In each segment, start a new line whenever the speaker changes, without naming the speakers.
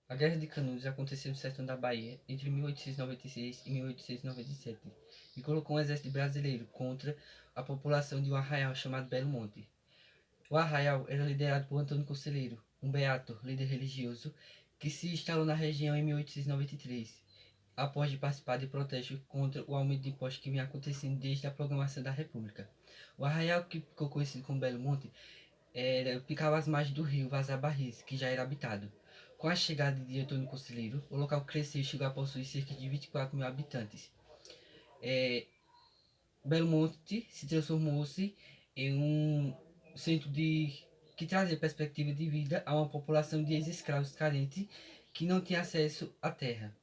A Guerra de Canudos aconteceu no sertão da Bahia entre 1896 e 1897 e colocou um exército brasileiro contra a população de um arraial chamado Belo Monte. O arraial era liderado por Antônio Conselheiro, um beato, líder religioso, que se instalou na região em 1893, após de participar de protestos contra o aumento de impostos que vinha acontecendo desde a proclamação da República. O arraial, que ficou conhecido como Belo Monte, ficava às margens do rio Vazar Barris, que já era habitado. Com a chegada de Antônio Conselheiro, o local cresceu e chegou a possuir cerca de 24 mil habitantes. É, Belo Monte se transformou-se em um centro que trazia perspectiva de vida a uma população de ex-escravos carentes que não tinha acesso à terra.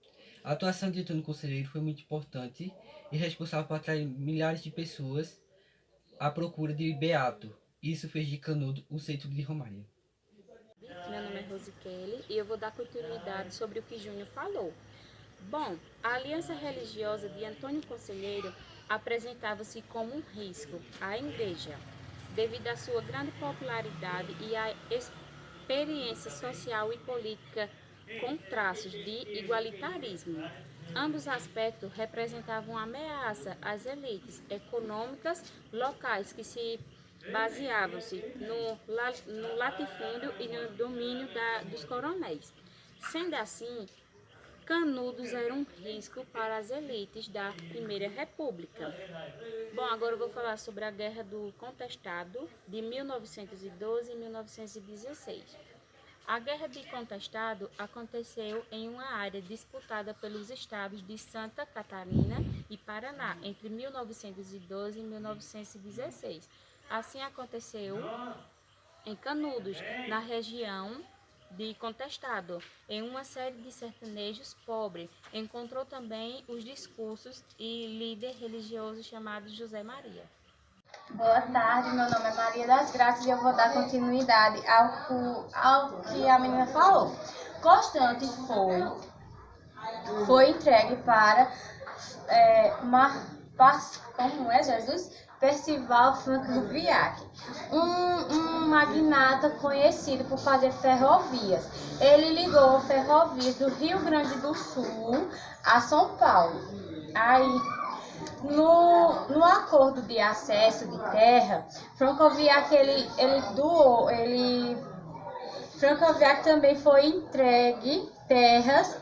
A atuação de Antônio Conselheiro foi muito importante e responsável por atrair milhares de pessoas à procura de Beato. Isso fez de Canudo o centro de Romaria.
Meu nome é Rose Kelly e eu vou dar continuidade sobre o que Júnior falou. Bom, a aliança religiosa de Antônio Conselheiro apresentava-se como um risco à igreja, devido à sua grande popularidade e à experiência social e política com traços de igualitarismo. Ambos aspectos representavam uma ameaça às elites econômicas locais que se baseavam-se no latifúndio e no domínio dos coronéis. Sendo assim, Canudos era um risco para as elites da Primeira República. Bom, agora eu vou falar sobre a Guerra do Contestado de 1912 e 1916. A Guerra de Contestado aconteceu em uma área disputada pelos estados de Santa Catarina e Paraná entre 1912 e 1916. Assim aconteceu em Canudos, na região de Contestado, em uma série de sertanejos pobres. Encontrou também os discursos e líder religioso chamado José Maria.
Boa tarde, meu nome é Maria das Graças e eu vou dar continuidade ao que a menina falou. Constante foi entregue para como é, Jesus? Percival Francoviac, um magnata conhecido por fazer ferrovias. Ele ligou ferrovias do Rio Grande do Sul a São Paulo. Aí, no acordo de acesso de terra, Francoviac Francoviac também foi entregue terras.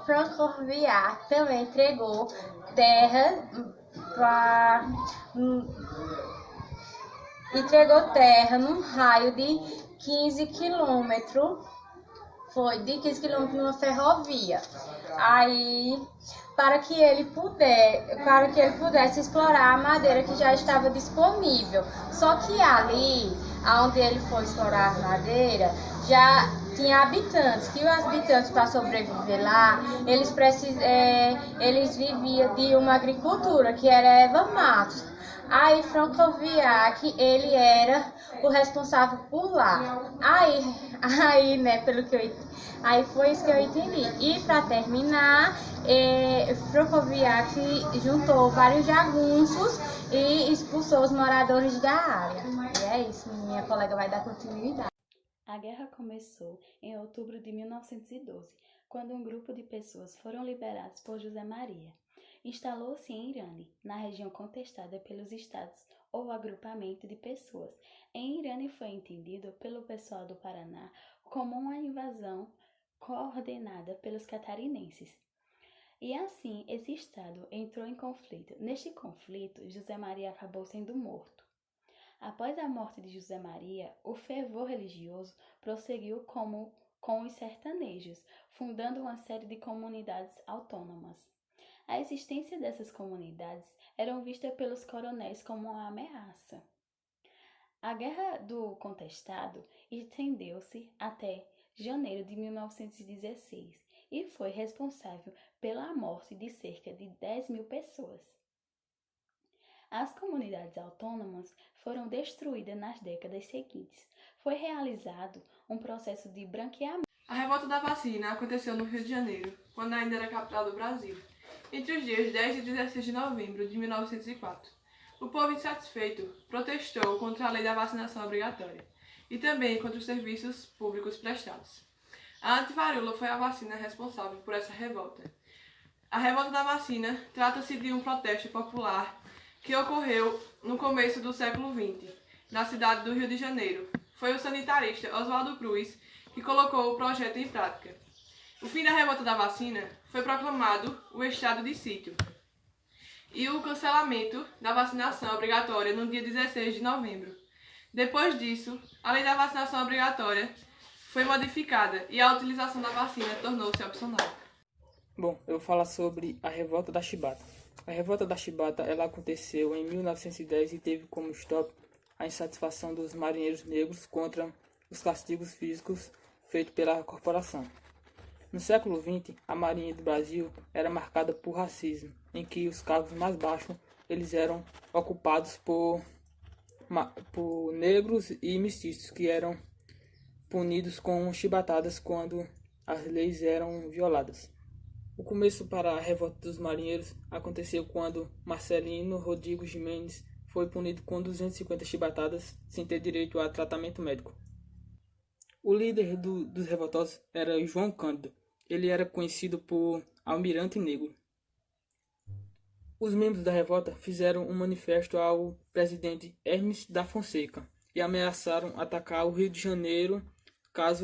Francoviac também entregou terras entregou terra num raio de 15 quilômetros. Foi de 15 quilômetros numa ferrovia. Aí, para que ele pudesse explorar a madeira que já estava disponível. Só que ali, onde ele foi explorar a madeira, já tinha habitantes, que os habitantes, para sobreviver lá, eles viviam de uma agricultura, que era erva matos. Aí Francoviac, ele era o responsável por lá. Né, aí foi isso que eu entendi. E para terminar, Francoviac juntou vários jagunços e expulsou os moradores da área. E é isso, minha colega vai dar continuidade.
A guerra começou em outubro de 1912, quando um grupo de pessoas foram liberados por José Maria. Instalou-se em Irane, na região contestada pelos estados ou agrupamento de pessoas. Em Irane foi entendido pelo pessoal do Paraná como uma invasão coordenada pelos catarinenses. E assim, esse estado entrou em conflito. Neste conflito, José Maria acabou sendo morto. Após a morte de José Maria, o fervor religioso prosseguiu com os sertanejos, fundando uma série de comunidades autônomas. A existência dessas comunidades era vista pelos coronéis como uma ameaça. A Guerra do Contestado estendeu-se até janeiro de 1916 e foi responsável pela morte de cerca de 10 mil pessoas. As comunidades autônomas foram destruídas nas décadas seguintes. Foi realizado um processo de branqueamento.
A revolta da vacina aconteceu no Rio de Janeiro, quando ainda era capital do Brasil, entre os dias 10 e 16 de novembro de 1904. O povo insatisfeito protestou contra a lei da vacinação obrigatória e também contra os serviços públicos prestados. A antivaríola foi a vacina responsável por essa revolta. A revolta da vacina trata-se de um protesto popular que ocorreu no começo do século XX, na cidade do Rio de Janeiro. Foi o sanitarista Oswaldo Cruz que colocou o projeto em prática. O fim da revolta da vacina foi proclamado o estado de sítio e o cancelamento da vacinação obrigatória no dia 16 de novembro. Depois disso, a lei da vacinação obrigatória foi modificada e a utilização da vacina tornou-se opcional.
Bom, eu vou falar sobre a Revolta da Chibata. A Revolta da Chibata ela aconteceu em 1910 e teve como stop a insatisfação dos marinheiros negros contra os castigos físicos feitos pela corporação. No século XX, a Marinha do Brasil era marcada por racismo, em que os cargos mais baixos eles eram ocupados por negros e mestiços, que eram punidos com chibatadas quando as leis eram violadas. O começo para a revolta dos marinheiros aconteceu quando Marcelino Rodrigo Jimenez foi punido com 250 chibatadas sem ter direito a tratamento médico. O líder dos revoltosos era João Cândido. Ele era conhecido por Almirante Negro. Os membros da revolta fizeram um manifesto ao presidente Hermes da Fonseca e ameaçaram atacar o Rio de Janeiro caso